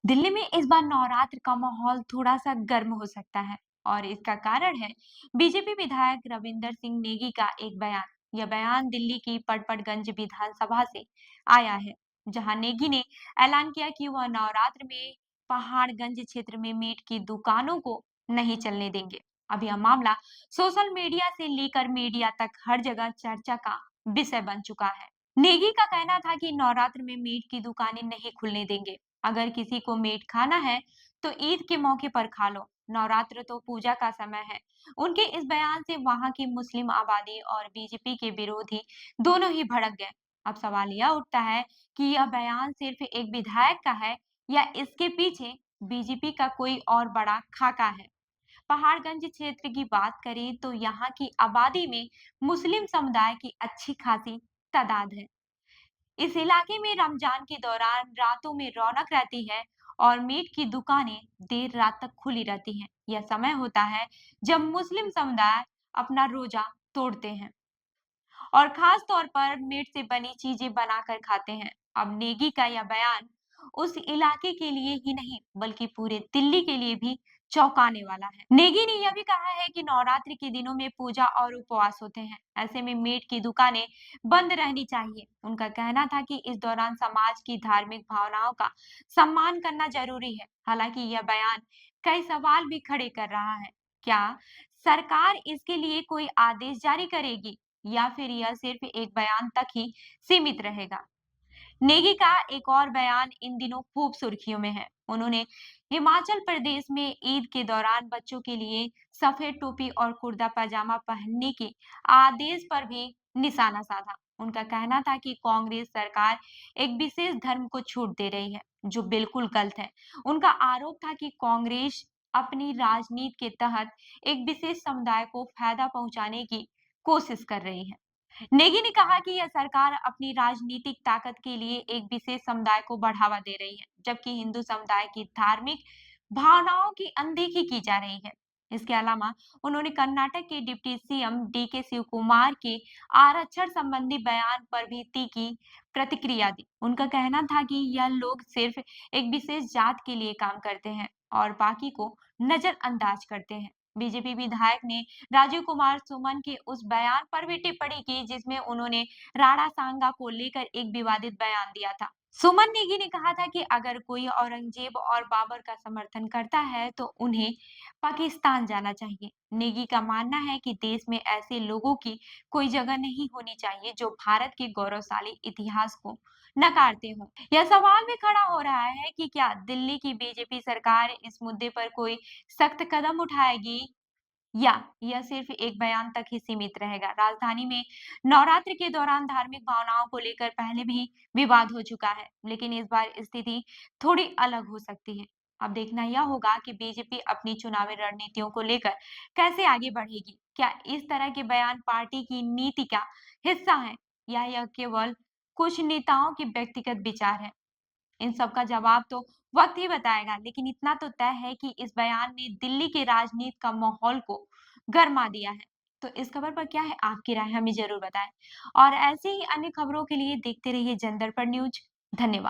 दिल्ली में इस बार नवरात्र का माहौल थोड़ा सा गर्म हो सकता है और इसका कारण है बीजेपी विधायक रविंदर सिंह नेगी का एक बयान। यह बयान दिल्ली की पटपटगंज विधानसभा से आया है, जहां नेगी ने ऐलान किया कि वह नवरात्र में पहाड़गंज क्षेत्र में मीट की दुकानों को नहीं चलने देंगे। अब यह मामला सोशल मीडिया से लेकर मीडिया तक हर जगह चर्चा का विषय बन चुका है। नेगी का कहना था कि नवरात्र में मीट की दुकानें नहीं खुलने देंगे। अगर किसी को मीट खाना है तो ईद के मौके पर खा लो, नवरात्र तो पूजा का समय है। उनके इस बयान से वहां की मुस्लिम आबादी और बीजेपी के विरोधी दोनों ही भड़क गए। अब सवाल यह उठता है कि यह बयान सिर्फ एक विधायक का है या इसके पीछे बीजेपी का कोई और बड़ा खाका है। पहाड़गंज क्षेत्र की बात करें तो यहाँ की आबादी में मुस्लिम समुदाय की अच्छी खासी तादाद है। इस इलाके में रमजान के दौरान रातों में रौनक रहती है और मीट की दुकानें देर रात तक खुली रहती हैं। यह समय होता है जब मुस्लिम समुदाय अपना रोजा तोड़ते हैं और खास तौर पर मीट से बनी चीजें बनाकर खाते हैं। अब नेगी का यह बयान उस इलाके के लिए ही नहीं बल्कि पूरे दिल्ली के लिए भी चौंकाने वाला है। नेगी ने यह भी कहा है कि नवरात्रि के दिनों में पूजा और उपवास होते हैं, ऐसे में मीट की दुकानें बंद रहनी चाहिए। उनका कहना था कि इस दौरान समाज की धार्मिक भावनाओं का सम्मान करना जरूरी है। हालांकि यह बयान कई सवाल भी खड़े कर रहा है। क्या सरकार इसके लिए कोई आदेश जारी करेगी या फिर यह सिर्फ एक बयान तक ही सीमित रहेगा? नेगी का एक और बयान इन दिनों खूब सुर्खियों में है। उन्होंने हिमाचल प्रदेश में ईद के दौरान बच्चों के लिए सफेद टोपी और कुर्ता पजामा पहनने के आदेश पर भी निशाना साधा। उनका कहना था कि कांग्रेस सरकार एक विशेष धर्म को छूट दे रही है, जो बिल्कुल गलत है। उनका आरोप था कि कांग्रेस अपनी राजनीति के तहत एक विशेष समुदाय को फायदा पहुंचाने की कोशिश कर रही है। नेगी ने कहा कि यह सरकार अपनी राजनीतिक ताकत के लिए एक विशेष समुदाय को बढ़ावा दे रही है, जबकि हिंदू समुदाय की धार्मिक भावनाओं की अनदेखी की जा रही है। इसके अलावा उन्होंने कर्नाटक के deputy CM DK Shivakumar के आरक्षण संबंधी बयान पर भी तीखी प्रतिक्रिया दी। उनका कहना था कि यह लोग सिर्फ एक विशेष जात के लिए काम करते हैं और बाकी को नजरअंदाज करते हैं। बीजेपी विधायक ने राजीव कुमार सुमन के उस बयान पर भी टिप्पणी की जिसमें उन्होंने राणा सांगा को लेकर एक विवादित बयान दिया था। सुमन नेगी ने कहा था कि अगर कोई औरंगजेब और बाबर का समर्थन करता है तो उन्हें पाकिस्तान जाना चाहिए। नेगी का मानना है कि देश में ऐसे लोगों की कोई जगह नहीं होनी चाहिए जो भारत के गौरवशाली इतिहास को नकारते हो। यह सवाल भी खड़ा हो रहा है कि क्या दिल्ली की बीजेपी सरकार इस मुद्दे पर कोई सख्त कदम उठाएगी या यह सिर्फ एक बयान तक ही सीमित रहेगा। राजधानी में नवरात्र के दौरान धार्मिक भावनाओं को लेकर पहले भी विवाद हो चुका है, लेकिन इस बार स्थिति थोड़ी अलग हो सकती है। अब देखना यह होगा कि बीजेपी अपनी चुनावी रणनीतियों को लेकर कैसे आगे बढ़ेगी। क्या इस तरह के बयान पार्टी की नीति का हिस्सा है या यह केवल कुछ नेताओं के व्यक्तिगत विचार है? इन सब का जवाब तो वक्त ही बताएगा, लेकिन इतना तो तय है कि इस बयान ने दिल्ली के राजनीति का माहौल को गरमा दिया है। तो इस खबर पर क्या है आपकी राय, हमें जरूर बताएं और ऐसे ही अन्य खबरों के लिए देखते रहिए जन दर्पण न्यूज। धन्यवाद।